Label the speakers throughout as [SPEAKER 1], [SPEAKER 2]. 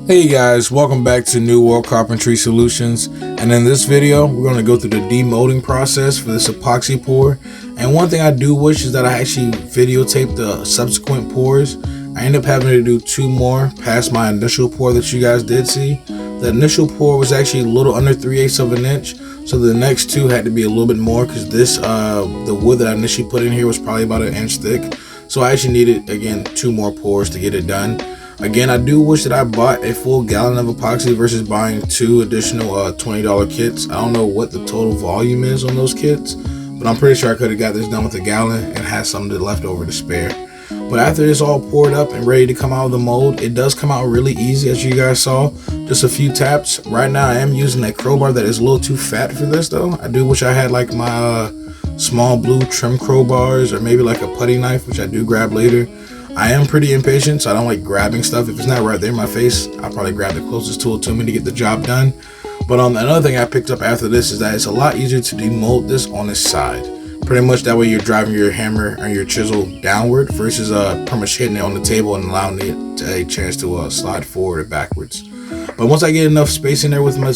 [SPEAKER 1] Hey guys, welcome back to New World Carpentry Solutions, and in this video we're going to go through the demolding process for this epoxy pour. And one thing I do wish is that I actually videotaped the subsequent pours. I ended up having to do two more past my initial pour that you guys did see. The initial pour was actually a little under 3/8 of an inch, so the next two had to be a little bit more because this the wood that I initially put in here was probably about an inch thick, so I actually needed again two more pours to get it done. Again, I do wish that I bought a full gallon of epoxy versus buying two additional $20 kits. I don't know what the total volume is on those kits, but I'm pretty sure I could have got this done with a gallon and had some left over to spare. But after it's all poured up and ready to come out of the mold, it does come out really easy, as you guys saw. Just a few taps. Right now I am using a crowbar that is a little too fat for this though. I do wish I had like my small blue trim crowbars or maybe like a putty knife, which I do grab later. I am pretty impatient, so I don't like grabbing stuff. If it's not right there in my face, I'll probably grab the closest tool to me to get the job done. But another thing I picked up after this is that it's a lot easier to demold this on this side. Pretty much that way you're driving your hammer or your chisel downward versus pretty much hitting it on the table and allowing it to a chance to slide forward or backwards. But once I get enough space in there with my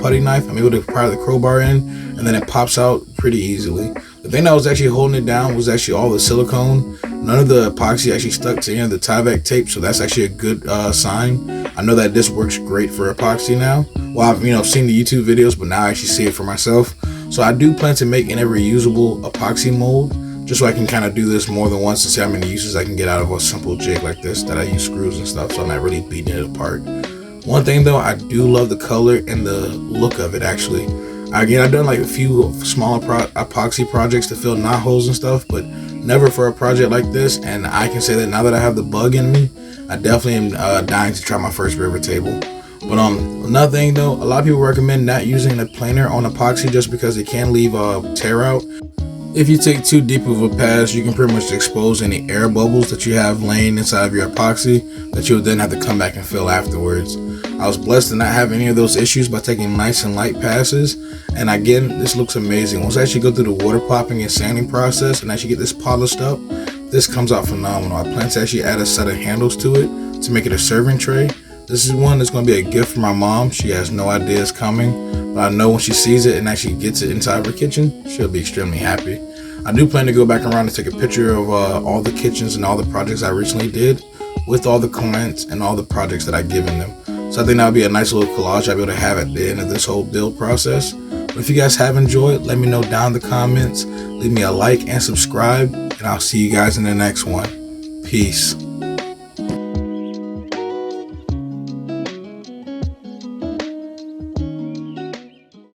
[SPEAKER 1] putty knife, I'm able to pry the crowbar in, and then it pops out pretty easily. The thing that was actually holding it down was actually all the silicone. None of the epoxy actually stuck to any of the Tyvek tape, so that's actually a good sign. I know that this works great for epoxy now. Well, I've seen the YouTube videos, but now I actually see it for myself. So I do plan to make an reusable epoxy mold, just so I can kind of do this more than once to see how many uses I can get out of a simple jig like this that I use screws and stuff, so I'm not really beating it apart. One thing though, I do love the color and the look of it actually. Again, I've done like a few smaller epoxy projects to fill knot holes and stuff, but never for a project like this. And I can say that now that I have the bug in me, I definitely am dying to try my first river table. But another thing though, a lot of people recommend not using a planer on epoxy just because it can leave a tear out. If you take too deep of a pass, you can pretty much expose any air bubbles that you have laying inside of your epoxy that you'll then have to come back and fill afterwards. I was blessed to not have any of those issues by taking nice and light passes. And again, this looks amazing. Once I actually go through the water popping and sanding process and actually get this polished up, this comes out phenomenal. I plan to actually add a set of handles to it to make it a serving tray. This is one that's going to be a gift for my mom. She has no idea it's coming, but I know when she sees it and actually gets it inside her kitchen, she'll be extremely happy. I do plan to go back around and take a picture of all the kitchens and all the projects I recently did with all the comments and all the projects that I've given them. So I think that would be a nice little collage I'll be able to have at the end of this whole build process. But if you guys have enjoyed, let me know down in the comments. Leave me a like and subscribe, and I'll see you guys in the next one. Peace.